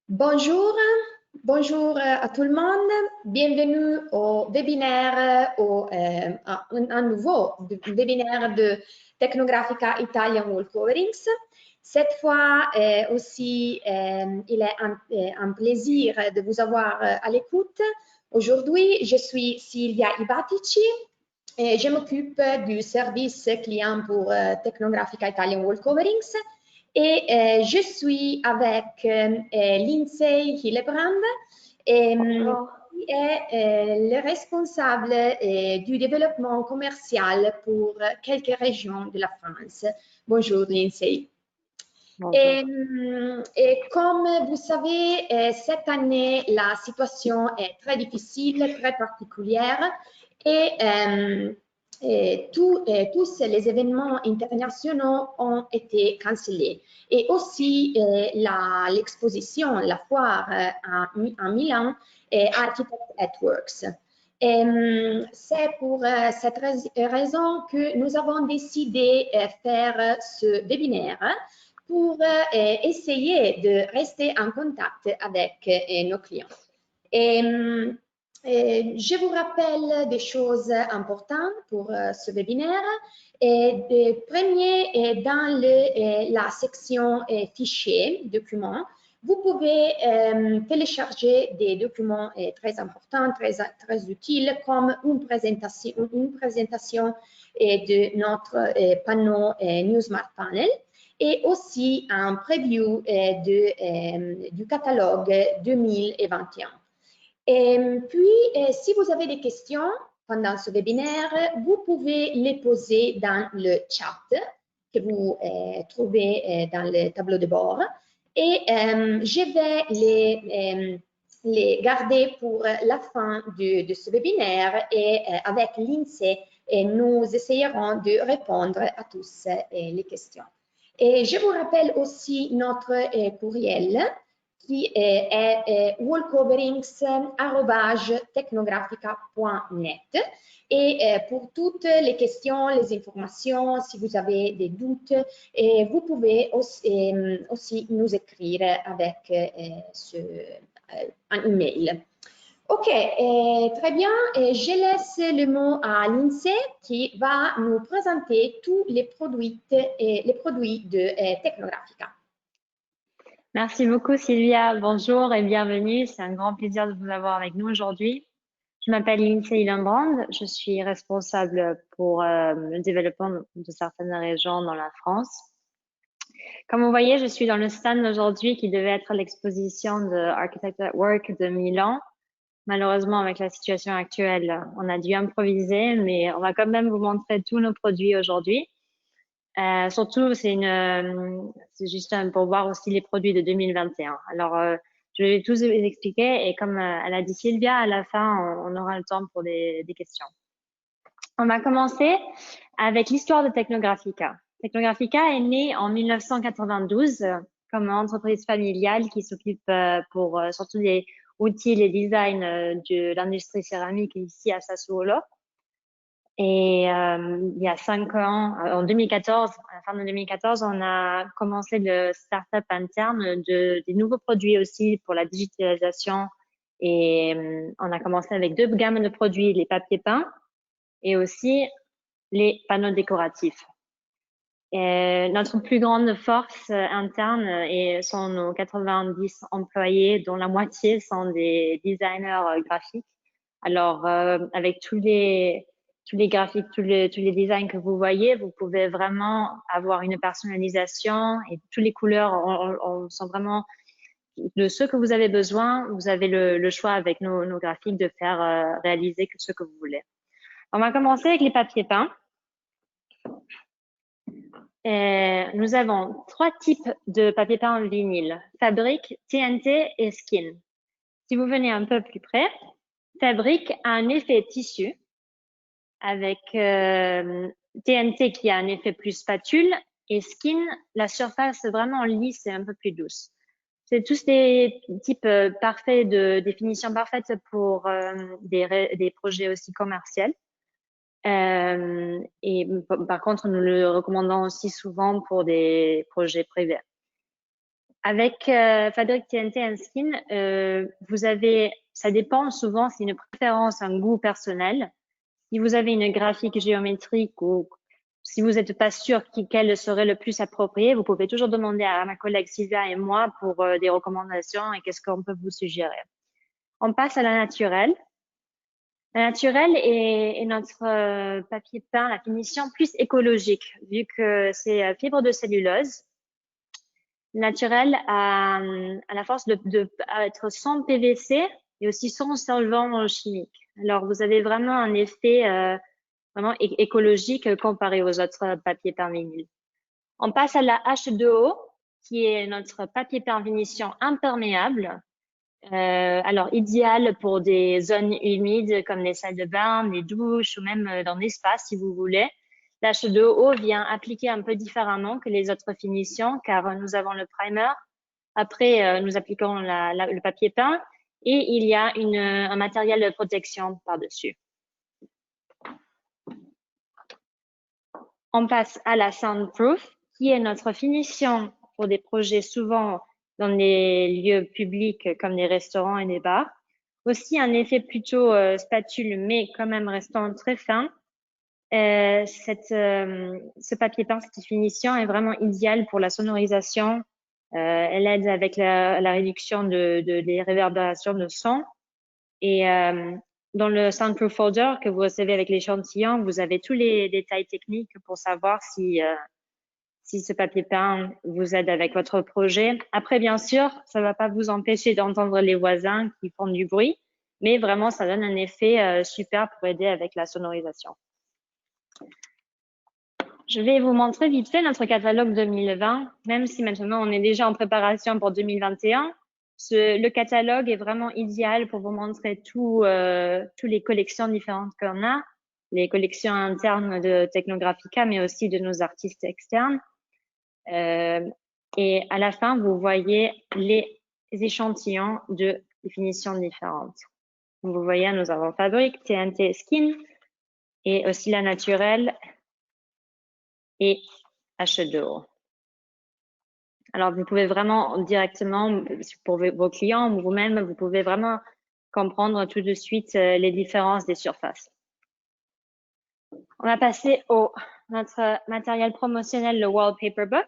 Bonjour, bonjour à tout le monde. Bienvenue au webinaire, un nouveau webinaire de Technographica Italian Wall Coverings. Cette fois aussi, il est un plaisir de vous avoir à l'écoute. Aujourd'hui, je suis Silvia Ibatici et je m'occupe du service client pour Technographica Italian Wall Coverings. Et je suis avec Lindsay Hillebrand, qui est le responsable du développement commercial pour quelques régions de la France. Bonjour Lindsay. Et comme vous savez, cette année, la situation est très difficile, très particulière et tous les événements internationaux ont été cancellés. Et aussi l'exposition, la foire à Milan, Architect at Works. C'est pour cette raison que nous avons décidé de faire ce webinaire pour essayer de rester en contact avec nos clients. Je vous rappelle des choses importantes pour ce webinaire. Le premier, dans la section fichiers, documents, vous pouvez télécharger des documents très importants, très utiles, comme une présentation de notre panneau NewSmart Panel et aussi un preview du catalogue 2021. Et puis, si vous avez des questions pendant ce webinaire, vous pouvez les poser dans le chat que vous trouvez dans le tableau de bord. Et je vais les garder pour la fin de ce webinaire et avec Lindsay, nous essayerons de répondre à tous les questions. Et je vous rappelle aussi notre courriel qui est wallcoverings@technographica.net. Et pour toutes les questions, les informations, si vous avez des doutes, vous pouvez aussi nous écrire avec un email. Ok, très bien. Je laisse le mot à Lindsay qui va nous présenter tous les produits de Technographica. Merci beaucoup Sylvia. Bonjour et bienvenue. C'est un grand plaisir de vous avoir avec nous aujourd'hui. Je m'appelle Lindsay Hillebrand. Je suis responsable pour le développement de certaines régions dans la France. Comme vous voyez, je suis dans le stand aujourd'hui qui devait être l'exposition de Architect at Work de Milan. Malheureusement, avec la situation actuelle, on a dû improviser, mais on va quand même vous montrer tous nos produits aujourd'hui. Surtout, c'est juste pour voir aussi les produits de 2021. Alors, je vais tous vous expliquer et comme elle a dit Sylvia, à la fin, on aura le temps pour des questions. On va commencer avec l'histoire de Technographica. Technographica est née en 1992 comme entreprise familiale qui s'occupe pour surtout des outils, les designs de l'industrie céramique ici à Sassuolo. Et il y a 5 ans, en 2014, à la fin de 2014, on a commencé le start-up interne des nouveaux produits aussi pour la digitalisation. Et on a commencé avec 2 gammes de produits, les papiers peints et aussi les panneaux décoratifs. Et notre plus grande force interne sont nos 90 employés, dont la moitié sont des designers graphiques. Alors, avec tous les graphiques, tous les designs que vous voyez, vous pouvez vraiment avoir une personnalisation et toutes les couleurs, on sent vraiment de ce que vous avez besoin. Vous avez le choix avec nos graphiques de faire réaliser ce que vous voulez. On va commencer avec les papiers peints. Nous avons 3 types de papier peint en vinyle, Fabric, TNT et Skin. Si vous venez un peu plus près, Fabric a un effet tissu avec TNT qui a un effet plus spatule et Skin, la surface vraiment lisse et un peu plus douce. C'est tous des types parfaits de définition parfaite pour des projets aussi commerciaux. Et par contre, nous le recommandons aussi souvent pour des projets privés. Avec Fabric TNT Skin, ça dépend souvent, c'est une préférence, un goût personnel. Si vous avez une graphique géométrique ou si vous n'êtes pas sûr quel serait le plus approprié, vous pouvez toujours demander à ma collègue Sylvia et moi pour des recommandations et qu'est-ce qu'on peut vous suggérer. On passe à la naturelle. La naturelle est notre papier peint, la finition plus écologique, vu que c'est fibre de cellulose. Naturel à la force être sans PVC et aussi sans solvant chimique. Alors, vous avez vraiment un effet vraiment écologique comparé aux autres papiers peint vinyle. On passe à la H2O, qui est notre papier peint finition imperméable. Alors, idéal pour des zones humides comme les salles de bain, les douches ou même dans l'espace, si vous voulez. La H2O vient appliquer un peu différemment que les autres finitions, car nous avons le primer. Après, nous appliquons le papier peint et il y a un matériel de protection par-dessus. On passe à la Soundproof, qui est notre finition pour des projets souvent dans des lieux publics comme des restaurants et des bars. Aussi un effet plutôt spatule, mais quand même restant très fin. Ce papier peint, cette finition est vraiment idéale pour la sonorisation. Elle aide avec la réduction des réverbérations de son. Et dans le Soundproof Folder que vous recevez avec l'échantillon, vous avez tous les détails techniques pour savoir si ce papier peint vous aide avec votre projet. Après, bien sûr, ça ne va pas vous empêcher d'entendre les voisins qui font du bruit, mais vraiment, ça donne un effet super pour aider avec la sonorisation. Je vais vous montrer vite fait notre catalogue 2020, même si maintenant on est déjà en préparation pour 2021. Le catalogue est vraiment idéal pour vous montrer toutes les collections différentes qu'on a, les collections internes de Technographica, mais aussi de nos artistes externes. Et à la fin, vous voyez les échantillons de définitions différentes. Vous voyez, nous avons Fabric, TNT Skin et aussi la naturelle et H2O. Alors, vous pouvez vraiment directement, pour vos clients ou vous-même, vous pouvez vraiment comprendre tout de suite les différences des surfaces. On va passer notre matériel promotionnel, le Wallpaper Book.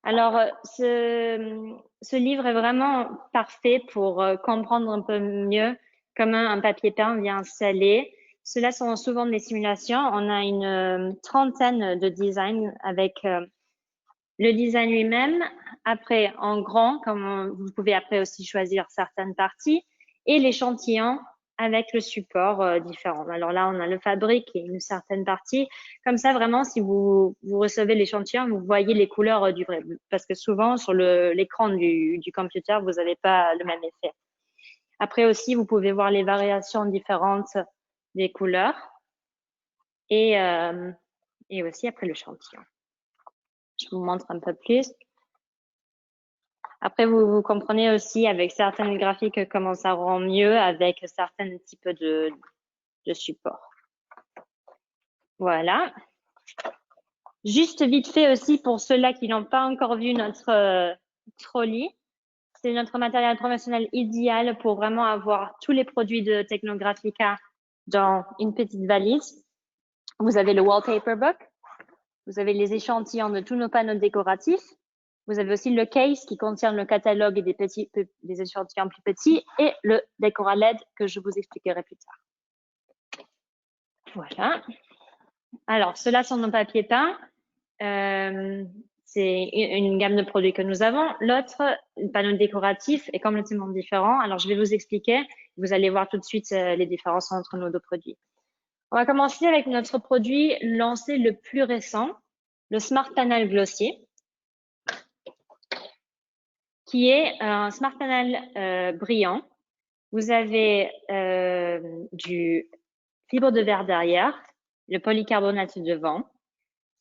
Alors, ce livre est vraiment parfait pour comprendre un peu mieux comment un papier peint vient sceller. Ceux-là sont souvent des simulations. On a une trentaine de designs avec le design lui-même. Après, en grand, comme vous pouvez après aussi choisir certaines parties, et l'échantillon avec le support différent. Alors là, on a le fabrique et une certaine partie. Comme ça, vraiment, si vous recevez l'échantillon, vous voyez les couleurs du vrai. Parce que souvent, sur l'écran du computer, vous n'avez pas le même effet. Après aussi, vous pouvez voir les variations différentes des couleurs. Et aussi après l'échantillon. Je vous montre un peu plus. Après, vous comprenez aussi avec certaines graphiques comment ça rend mieux avec certains types de supports. Voilà. Juste vite fait aussi pour ceux-là qui n'ont pas encore vu notre trolley. C'est notre matériel promotionnel idéal pour vraiment avoir tous les produits de Technographica dans une petite valise. Vous avez le Wallpaper Book. Vous avez les échantillons de tous nos panneaux décoratifs. Vous avez aussi le case qui contient le catalogue et des échantillons plus petits et le décor à LED que je vous expliquerai plus tard. Voilà. Alors, ceux-là sont nos papiers peints. C'est une gamme de produits que nous avons. L'autre, le panneau décoratif, est complètement différent. Alors, je vais vous expliquer. Vous allez voir tout de suite les différences entre nos deux produits. On va commencer avec notre produit lancé le plus récent, le Smart Panel Glossier, qui est un Smart Panel brillant. Vous avez du fibre de verre derrière, le polycarbonate devant.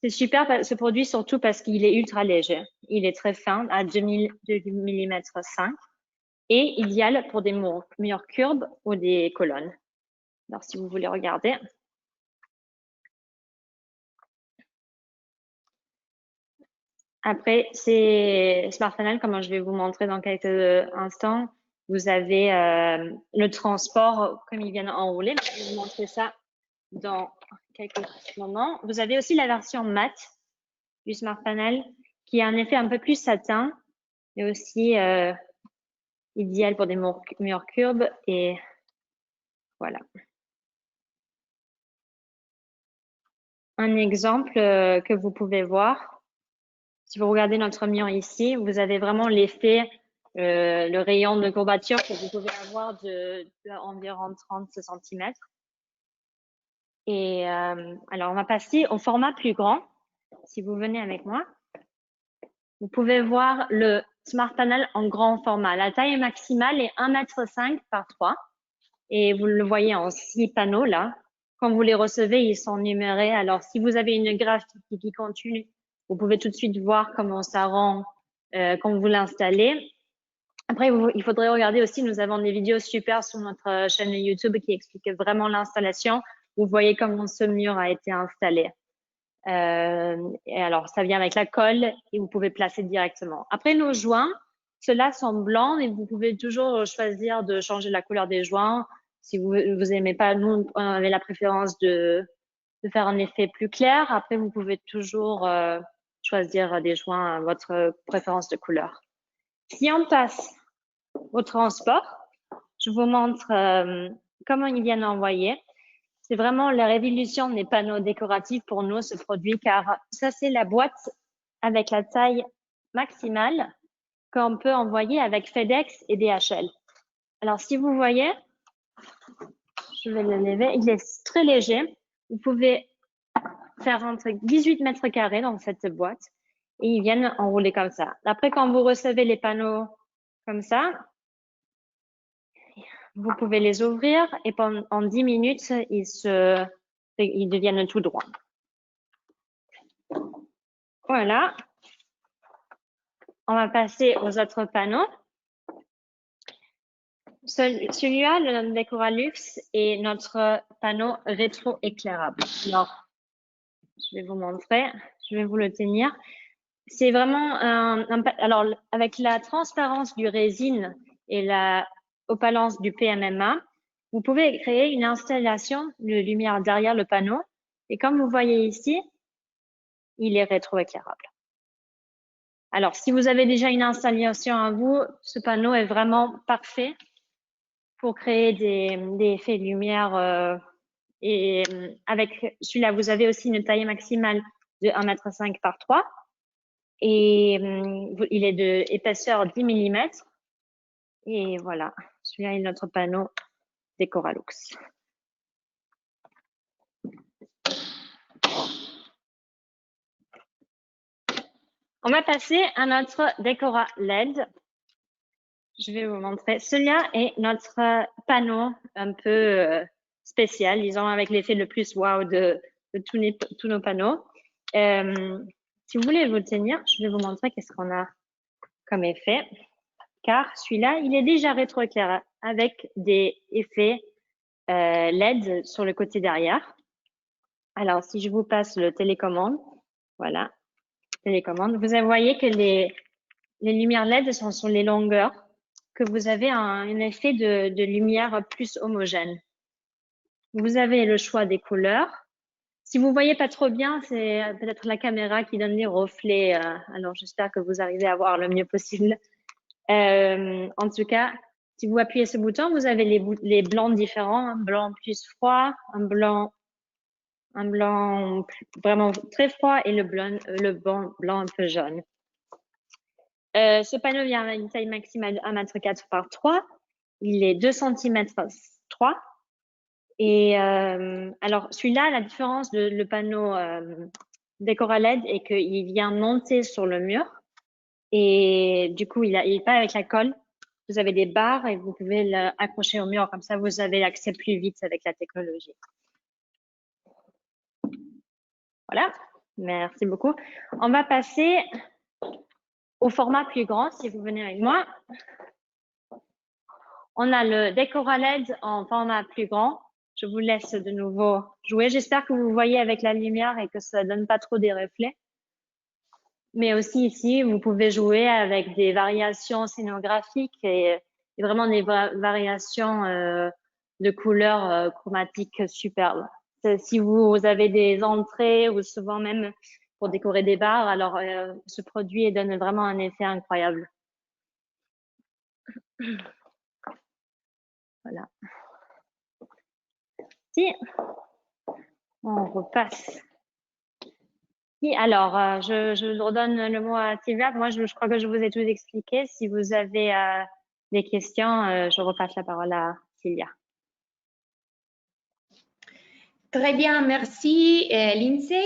C'est super ce produit surtout parce qu'il est ultra léger. Il est très fin à 2 mm 5 et idéal pour des murs courbes ou des colonnes. Alors si vous voulez regarder. Après, c'est Smart Panel, comme je vais vous montrer dans quelques instants. Vous avez le transport, comme ils viennent enrouler. Je vais vous montrer ça dans quelques moments. Vous avez aussi la version mat du Smart Panel, qui a un effet un peu plus satin, mais aussi idéal pour des murs courbes. Et voilà. Un exemple que vous pouvez voir. Si vous regardez notre mur ici, vous avez vraiment l'effet, le rayon de courbature que vous pouvez avoir de environ 30 cm. Et alors, on va passer au format plus grand. Si vous venez avec moi, vous pouvez voir le Smart Panel en grand format. La taille maximale est 1,5 m par 3. Et vous le voyez en 6 panneaux là. Quand vous les recevez, ils sont numérés. Alors, si vous avez une graphique qui continue, vous pouvez tout de suite voir comment ça rend quand vous l'installez. Après, il faudrait regarder aussi, nous avons des vidéos super sur notre chaîne YouTube qui expliquent vraiment l'installation. Vous voyez comment ce mur a été installé. Et alors, ça vient avec la colle et vous pouvez placer directement. Après, nos joints, ceux-là sont blancs et vous pouvez toujours choisir de changer la couleur des joints. Si vous aimez pas, nous, on avait la préférence de faire un effet plus clair. Après, vous pouvez toujours choisir des joints à votre préférence de couleur. Si on passe au transport, je vous montre comment ils viennent envoyer. C'est vraiment la révolution des panneaux décoratifs pour nous, ce produit, car ça, c'est la boîte avec la taille maximale qu'on peut envoyer avec FedEx et DHL. Alors, si vous voyez, je vais le lever, il est très léger. Vous pouvez faire entre 18 mètres carrés dans cette boîte et ils viennent enrouler comme ça. Après, quand vous recevez les panneaux comme ça, vous pouvez les ouvrir et en 10 minutes, ils deviennent tout droits. Voilà. On va passer aux autres panneaux. Celui-là, le Decora-Lux, est notre panneau rétro-éclairable. Alors, je vais vous montrer, je vais vous le tenir. C'est vraiment alors, avec la transparence du résine et la opalence du PMMA, vous pouvez créer une installation de lumière derrière le panneau. Et comme vous voyez ici, il est rétro-éclairable. Alors, si vous avez déjà une installation à vous, ce panneau est vraiment parfait pour créer des effets de lumière. Et avec celui-là, vous avez aussi une taille maximale de 1,5 m par 3. Et il est de épaisseur 10 mm. Et voilà, celui-là est notre panneau Decora-Lux. On va passer à notre Decora LED. Je vais vous montrer. Celui-là est notre panneau un peu spécial, disons, avec l'effet le plus wow de tous nos panneaux. Si vous voulez vous tenir, je vais vous montrer qu'est-ce qu'on a comme effet. Car celui-là, il est déjà rétroéclairé avec des effets LED sur le côté derrière. Alors, si je vous passe le télécommande, voilà, télécommande, vous voyez que les lumières LED sont sur les longueurs, que vous avez un effet de lumière plus homogène. Vous avez le choix des couleurs. Si vous voyez pas trop bien, c'est peut-être la caméra qui donne des reflets. Alors, j'espère que vous arrivez à voir le mieux possible. En tout cas, si vous appuyez ce bouton, vous avez les blancs différents, un blanc plus froid, un blanc vraiment très froid et le blanc un peu jaune. Ce panneau vient avec une taille maximale de 1,4 m par 3. Il est 2 cm 3. Et alors, celui-là, la différence de le panneau Decora LED est qu'il vient monter sur le mur. Et du coup, il n'est pas avec la colle. Vous avez des barres et vous pouvez l'accrocher au mur. Comme ça, vous avez l'accès plus vite avec la technologie. Voilà. Merci beaucoup. On va passer au format plus grand, si vous venez avec moi. On a le Decora LED en format plus grand. Je vous laisse de nouveau jouer. J'espère que vous voyez avec la lumière et que ça donne pas trop des reflets. Mais aussi ici, vous pouvez jouer avec des variations scénographiques et vraiment des variations de couleurs chromatiques superbes. Si vous avez des entrées ou souvent même pour décorer des bars, alors ce produit donne vraiment un effet incroyable. Voilà. Si, on repasse. Si, alors, je redonne le mot à Sylvia. Moi, je crois que je vous ai tout expliqué. Si vous avez des questions, je repasse la parole à Sylvia. Très bien, merci Lindsay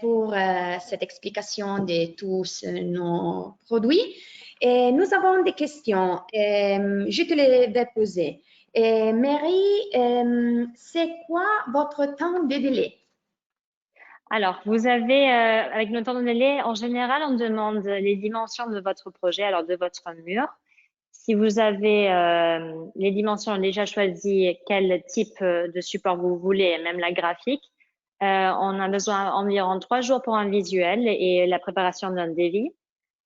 pour cette explication de tous nos produits. Et nous avons des questions. Je te les vais poser. Mary, c'est quoi votre temps de délai? Alors, vous avez, avec nos temps de délai, en général, on demande les dimensions de votre projet, alors de votre mur. Si vous avez les dimensions déjà choisies, quel type de support vous voulez, même la graphique, on a besoin environ 3 jours pour un visuel et la préparation d'un devis.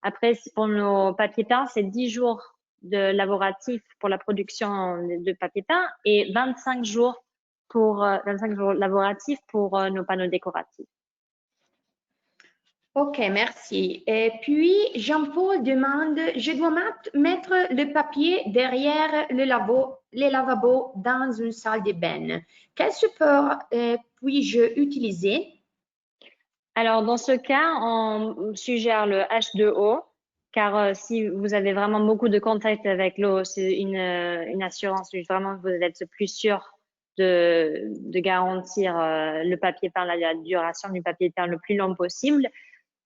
Après, pour nos papiers peints, c'est 10 jours de laboratif pour la production de papier peint et 25 jours laboratifs pour nos panneaux décoratifs. Ok, merci. Et puis, Jean-Paul demande, je dois mettre le papier derrière les lavabos dans une salle de bain. Quel support puis-je utiliser? Alors, dans ce cas, on suggère le H2O, car si vous avez vraiment beaucoup de contact avec l'eau, c'est une assurance, vraiment vous êtes plus sûr de garantir le papier peint, la duration du papier peint le plus long possible.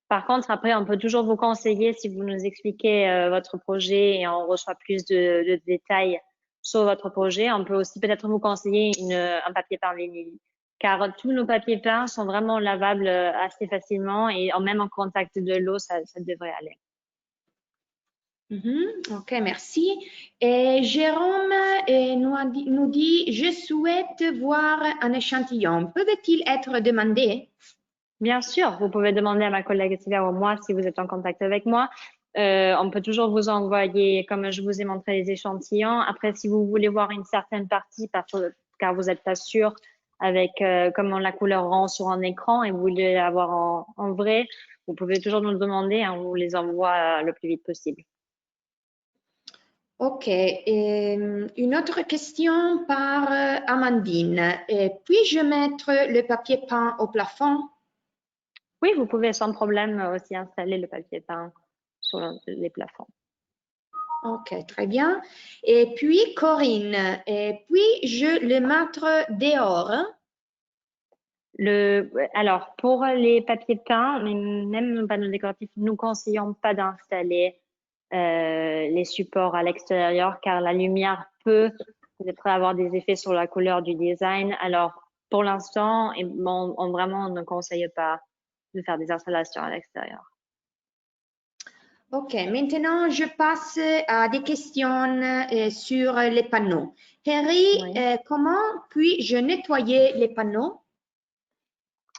Par contre, après, on peut toujours vous conseiller, si vous nous expliquez votre projet et on reçoit plus de détails sur votre projet, on peut aussi peut-être vous conseiller un papier peint vinyle. Car tous nos papiers peints sont vraiment lavables assez facilement et même en contact de l'eau, ça devrait aller. Ok, merci. Et Jérôme nous dit, je souhaite voir un échantillon. Peut-il être demandé? Bien sûr, vous pouvez demander à ma collègue Sylvia ou moi si vous êtes en contact avec moi. On peut toujours vous envoyer, comme je vous ai montré, les échantillons. Après, si vous voulez voir une certaine partie, car vous n'êtes pas sûr avec comment la couleur rend sur un écran et vous voulez l'avoir en vrai, vous pouvez toujours nous le demander. On vous les envoie le plus vite possible. Ok, une autre question par Amandine. Puis-je mettre le papier peint au plafond? Oui, vous pouvez sans problème aussi installer le papier peint sur les plafonds. Ok, très bien. Et puis Corinne, puis-je le mettre dehors? Alors, pour les papiers peints, même nos panneaux décoratifs, nous conseillons pas d'installer les supports à l'extérieur car la lumière peut peut-être avoir des effets sur la couleur du design. Alors, pour l'instant, on ne conseille pas de faire des installations à l'extérieur. Ok, maintenant je passe à des questions sur les panneaux. Henry, Oui. comment puis-je nettoyer les panneaux?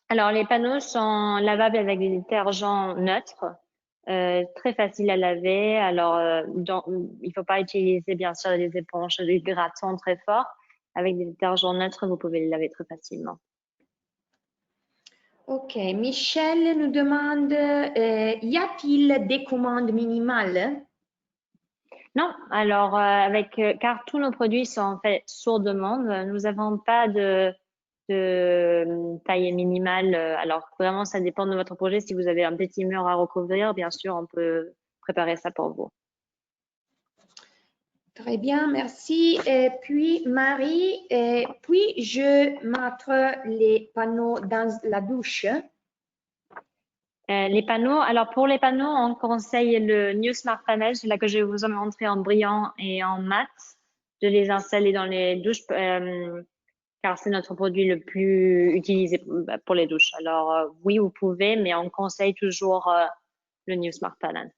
Alors, les panneaux sont lavables avec des détergents neutres, très faciles à laver. Alors, il faut pas utiliser bien sûr des éponges, des grattants très forts. Avec des détergents neutres, vous pouvez les laver très facilement. Ok, Michel nous demande, y a-t-il des commandes minimales? Non, alors car tous nos produits sont faits sur demande, nous n'avons pas de taille minimale. Alors vraiment, ça dépend de votre projet. Si vous avez un petit mur à recouvrir, bien sûr, on peut préparer ça pour vous. Très bien, merci. Et puis Marie, puis-je mettre les panneaux dans la douche? Les panneaux, alors pour les panneaux, on conseille le New Smart Panel, celui-là que je vais vous montrer en brillant et en mat, de les installer dans les douches, car c'est notre produit le plus utilisé pour les douches. Alors oui, vous pouvez, mais on conseille toujours le New Smart Panel.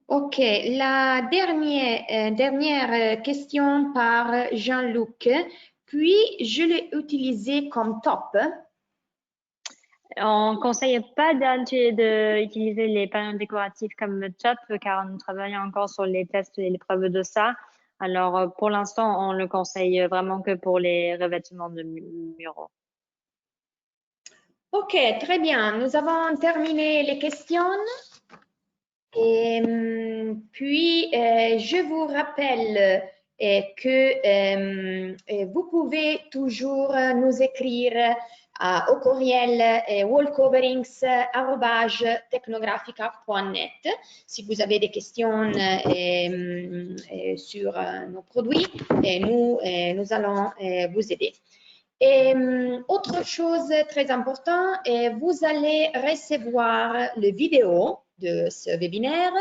Ok, la dernière question par Jean-Luc. Puis, je l'ai utilisé comme top. On conseille pas d'utiliser les panneaux décoratifs comme le top car nous travaillons encore sur les tests et les preuves de ça. Alors, pour l'instant, on le conseille vraiment que pour les revêtements de muraux. Ok, très bien. Nous avons terminé les questions. Et puis, je vous rappelle que vous pouvez toujours nous écrire au courriel wallcoverings@technographica.net si vous avez des questions sur nos produits. Et nous allons vous aider. Et autre chose très importante, vous allez recevoir le vidéo de ce webinaire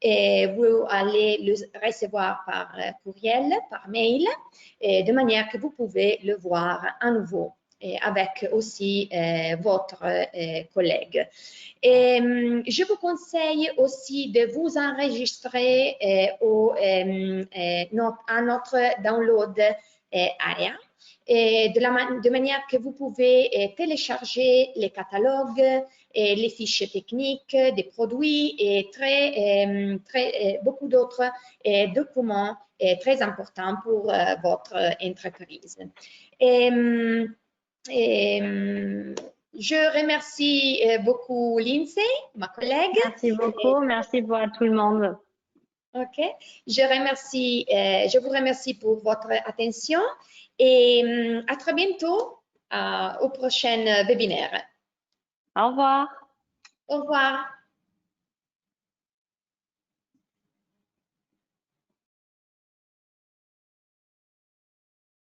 et vous allez le recevoir par courriel, par mail, et de manière que vous pouvez le voir à nouveau et avec aussi votre collègue. Et je vous conseille aussi de vous enregistrer à notre download area. Et de manière que vous pouvez télécharger les catalogues et les fiches techniques des produits et beaucoup d'autres documents très importants pour votre entreprise. Je remercie beaucoup Lindsay, ma collègue. Merci beaucoup. Merci pour à tout le monde. Ok. Je vous remercie pour votre attention et à très bientôt au prochain webinaire. Au revoir. Au revoir.